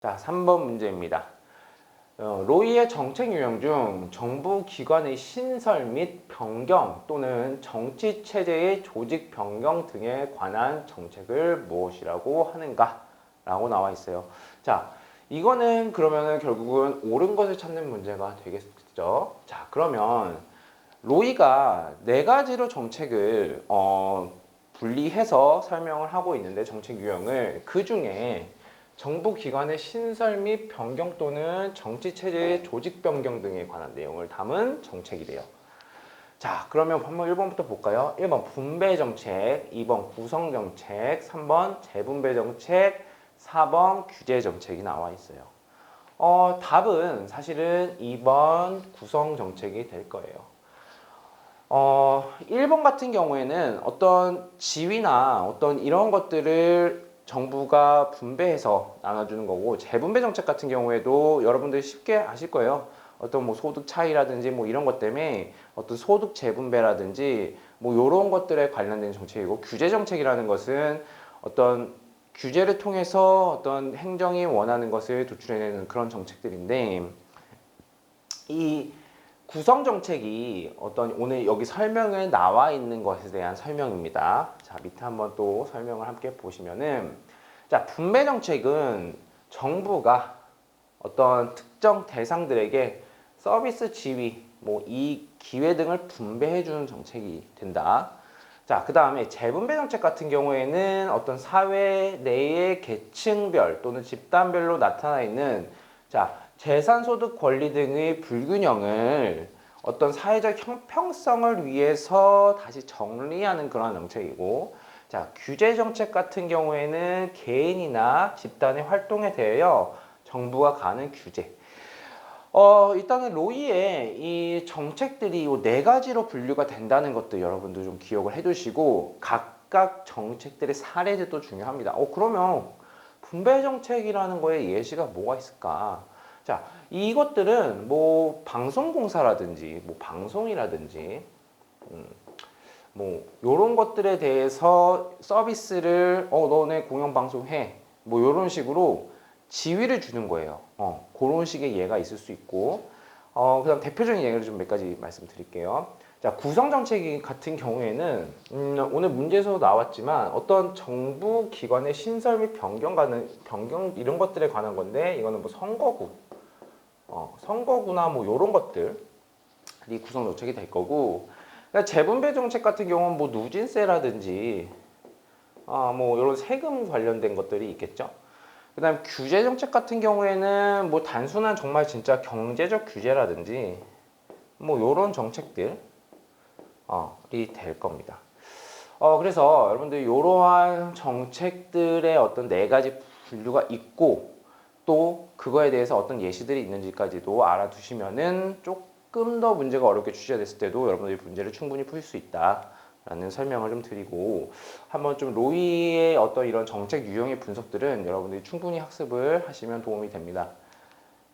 자, 3번 문제입니다. 로이의 정책 유형 중 정부 기관의 신설 및 변경 또는 정치 체제의 조직 변경 등에 관한 정책을 무엇이라고 하는가? 라고 나와 있어요. 자, 이거는 그러면은 결국은 옳은 것을 찾는 문제가 되겠죠. 자, 그러면 로이가 네 가지로 정책을 분리해서 설명을 하고 있는데 정책 유형을 그 중에 정부 기관의 신설 및 변경 또는 정치 체제의 조직 변경 등에 관한 내용을 담은 정책이래요. 자, 그러면 한번 1번부터 볼까요? 1번 분배 정책, 2번 구성 정책, 3번 재분배 정책, 4번 규제 정책이 나와 있어요. 답은 사실은 2번 구성 정책이 될 거예요. 1번 같은 경우에는 어떤 지위나 어떤 이런 것들을 정부가 분배해서 나눠주는 거고, 재분배 정책 같은 경우에도 여러분들이 쉽게 아실 거예요. 어떤 뭐 소득 차이라든지 뭐 이런 것 때문에 어떤 소득 재분배라든지 뭐 이런 것들에 관련된 정책이고, 규제 정책이라는 것은 어떤 규제를 통해서 어떤 행정이 원하는 것을 도출해내는 그런 정책들인데, 이 구성 정책이 어떤 오늘 여기 설명에 나와 있는 것에 대한 설명입니다. 자, 밑에 한번 또 설명을 함께 보시면은, 자, 분배 정책은 정부가 어떤 특정 대상들에게 서비스 지위, 뭐 이 기회 등을 분배해 주는 정책이 된다. 자, 그 다음에 재분배 정책 같은 경우에는 어떤 사회 내의 계층별 또는 집단별로 나타나 있는, 자, 재산, 소득, 권리 등의 불균형을 어떤 사회적 형평성을 위해서 다시 정리하는 그런 정책이고, 자, 규제 정책 같은 경우에는 개인이나 집단의 활동에 대하여 정부가 가는 규제. 일단은 로이의 이 정책들이 이 네 가지로 분류가 된다는 것도 여러분들 좀 기억을 해두시고, 각각 정책들의 사례들도 중요합니다. 그러면 분배 정책이라는 거에 예시가 뭐가 있을까? 자, 이것들은 뭐 방송공사라든지 뭐 방송이라든지 뭐 요런 것들에 대해서 서비스를 너네 공영방송 해, 뭐 요런 식으로 지위를 주는 거예요. 그런 식의 예가 있을 수 있고, 그다음 대표적인 예를 좀 몇 가지 말씀드릴게요. 자, 구성정책 같은 경우에는 오늘 문제에서 나왔지만 어떤 정부 기관의 신설 및 변경 이런 것들에 관한 건데, 이거는 뭐 선거구나 뭐 요런 것들이 구성정책이 될 거고, 그러니까 재분배 정책 같은 경우는 뭐 누진세라든지 뭐 이런 세금 관련된 것들이 있겠죠. 그다음 규제 정책 같은 경우에는 뭐 단순한 정말 진짜 경제적 규제라든지 뭐 이런 정책들이 될 겁니다. 그래서 여러분들 이러한 정책들의 어떤 네 가지 분류가 있고, 또 그거에 대해서 어떤 예시들이 있는지까지도 알아두시면은 조금 더 문제가 어렵게 출제가 됐을 때도 여러분들이 문제를 충분히 풀 수 있다라는 설명을 좀 드리고, 한번 좀 로이의 어떤 이런 정책 유형의 분석들은 여러분들이 충분히 학습을 하시면 도움이 됩니다.